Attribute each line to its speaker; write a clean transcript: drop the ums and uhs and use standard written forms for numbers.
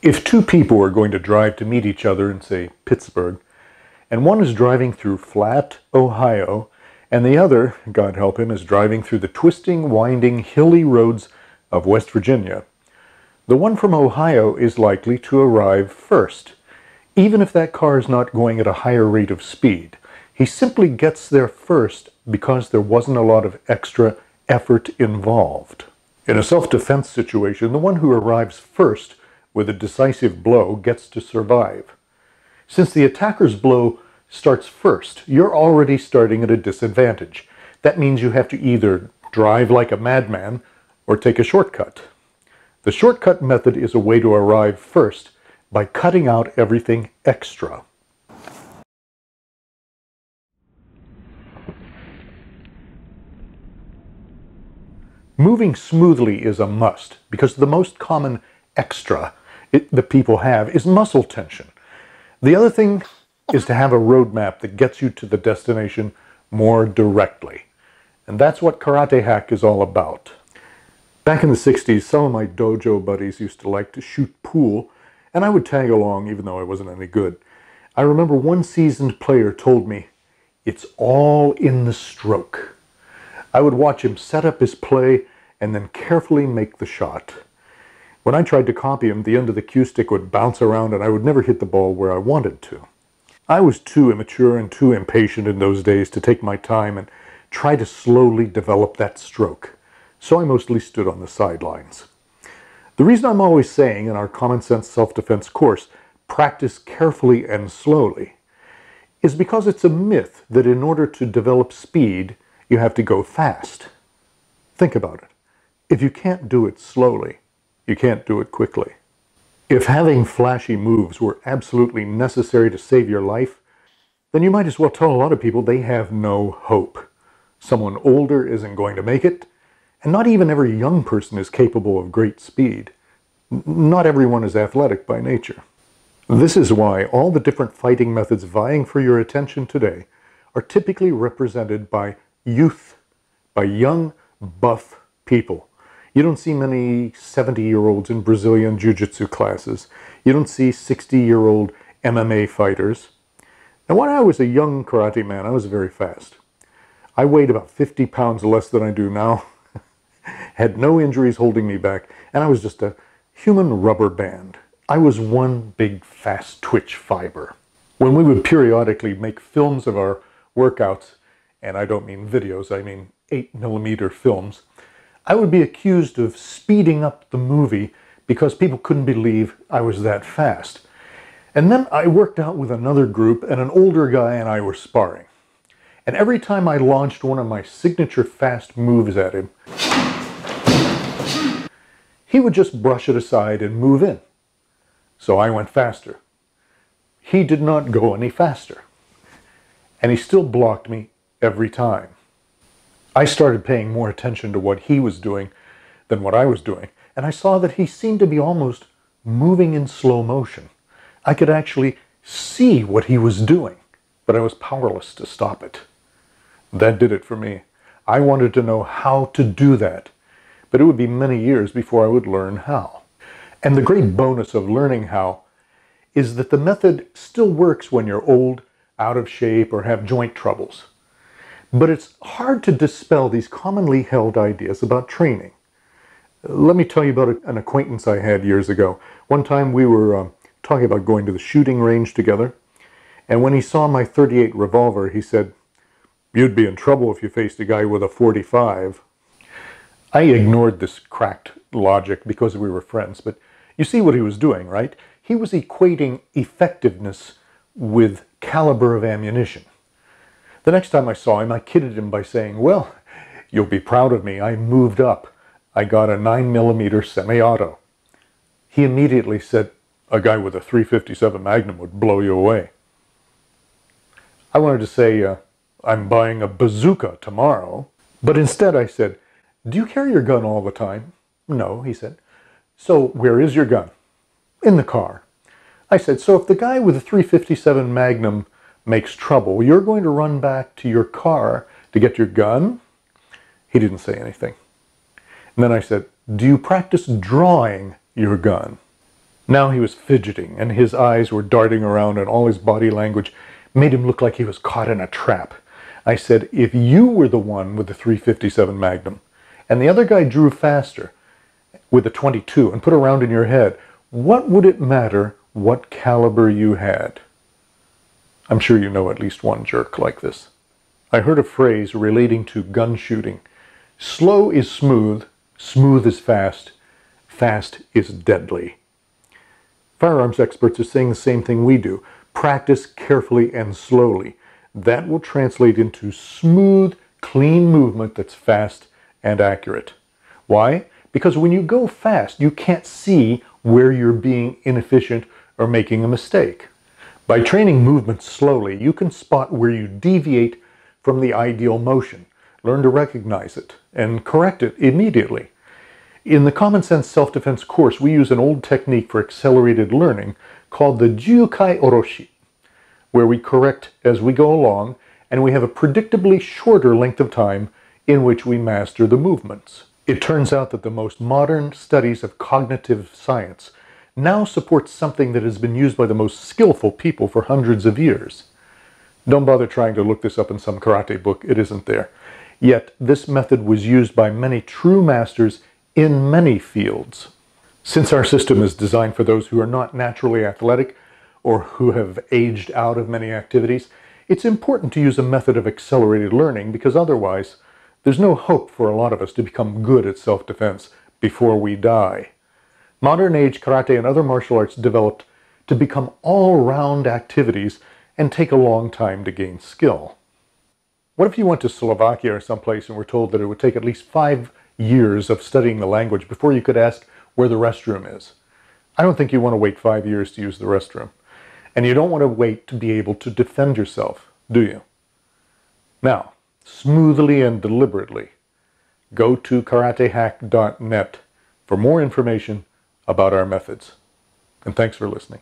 Speaker 1: If two people are going to drive to meet each other in, say, Pittsburgh, and one is driving through flat Ohio, and the other, God help him, is driving through the twisting, winding, hilly roads of West Virginia, the one from Ohio is likely to arrive first, even if that car is not going at a higher rate of speed. He simply gets there first because there wasn't a lot of extra effort involved. In a self-defense situation, the one who arrives first with a decisive blow gets to survive. Since the attacker's blow starts first, you're already starting at a disadvantage. That means you have to either drive like a madman or take a shortcut. The shortcut method is a way to arrive first by cutting out everything extra. Moving smoothly is a must because the most common extra that people have is muscle tension. The other thing is to have a roadmap that gets you to the destination more directly. And that's what Karate Hack is all about. Back in the 60s, some of my dojo buddies used to like to shoot pool, and I would tag along even though I wasn't any good. I remember one seasoned player told me, "It's all in the stroke." I would watch him set up his play and then carefully make the shot. When I tried to copy him, the end of the cue stick would bounce around and I would never hit the ball where I wanted to. I was too immature and too impatient in those days to take my time and try to slowly develop that stroke, so I mostly stood on the sidelines. The reason I'm always saying in our Common Sense Self-Defense course, practice carefully and slowly, is because it's a myth that in order to develop speed, you have to go fast. Think about it. If you can't do it slowly, you can't do it quickly. If having flashy moves were absolutely necessary to save your life, then you might as well tell a lot of people they have no hope. Someone older isn't going to make it, and not even every young person is capable of great speed. Not everyone is athletic by nature. This is why all the different fighting methods vying for your attention today are typically represented by youth, by young, buff people. You don't see many 70-year-olds in Brazilian jiu-jitsu classes. You don't see 60-year-old MMA fighters. And when I was a young karate man, I was very fast. I weighed about 50 pounds less than I do now, had no injuries holding me back, and I was just a human rubber band. I was one big fast twitch fiber. When we would periodically make films of our workouts, and I don't mean videos, I mean 8mm films, I would be accused of speeding up the movie because people couldn't believe I was that fast. And then I worked out with another group, and an older guy and I were sparring. And every time I launched one of my signature fast moves at him, he would just brush it aside and move in. So I went faster. He did not go any faster. And he still blocked me every time. I started paying more attention to what he was doing than what I was doing, and I saw that he seemed to be almost moving in slow motion. I could actually see what he was doing, but I was powerless to stop it. That did it for me. I wanted to know how to do that, but it would be many years before I would learn how. And the great bonus of learning how is that the method still works when you're old, out of shape, or have joint troubles. But it's hard to dispel these commonly held ideas about training. Let me tell you about an acquaintance I had years ago. One time we were talking about going to the shooting range together, and when he saw my .38 revolver, he said, "You'd be in trouble if you faced a guy with a .45. I ignored this cracked logic because we were friends, but you see what he was doing, right? He was equating effectiveness with caliber of ammunition. The next time I saw him, I kidded him by saying, "Well, you'll be proud of me. I moved up. I got a 9mm semi-auto." He immediately said, "A guy with a .357 Magnum would blow you away." I wanted to say, "I'm buying a bazooka tomorrow." But instead I said, "Do you carry your gun all the time?" "No," he said. "So where is your gun?" "In the car." I said, "So if the guy with a .357 Magnum makes trouble, you're going to run back to your car to get your gun?" He didn't say anything. And then I said, "Do you practice drawing your gun?" Now he was fidgeting, and his eyes were darting around, and all his body language made him look like he was caught in a trap. I said, if you were the one with the .357 Magnum, and the other guy drew faster with a .22 and put a round in your head, what would it matter what caliber you had? I'm sure you know at least one jerk like this. I heard a phrase relating to gun shooting. Slow is smooth, smooth is fast, fast is deadly. Firearms experts are saying the same thing we do. Practice carefully and slowly. That will translate into smooth, clean movement that's fast and accurate. Why? Because when you go fast, you can't see where you're being inefficient or making a mistake. By training movement slowly, you can spot where you deviate from the ideal motion, learn to recognize it, and correct it immediately. In the Common Sense Self-Defense course, we use an old technique for accelerated learning called the Jukai Oroshi, where we correct as we go along, and we have a predictably shorter length of time in which we master the movements. It turns out that the most modern studies of cognitive science now support something that has been used by the most skillful people for hundreds of years. Don't bother trying to look this up in some karate book, it isn't there. Yet this method was used by many true masters in many fields. Since our system is designed for those who are not naturally athletic or who have aged out of many activities, it's important to use a method of accelerated learning because otherwise there's no hope for a lot of us to become good at self-defense before we die. Modern age karate and other martial arts developed to become all-round activities and take a long time to gain skill. What if you went to Slovakia or someplace and were told that it would take at least 5 years of studying the language before you could ask where the restroom is? I don't think you want to wait 5 years to use the restroom. And you don't want to wait to be able to defend yourself, do you? Now, smoothly and deliberately, go to karatehack.net for more information about our methods. And thanks for listening.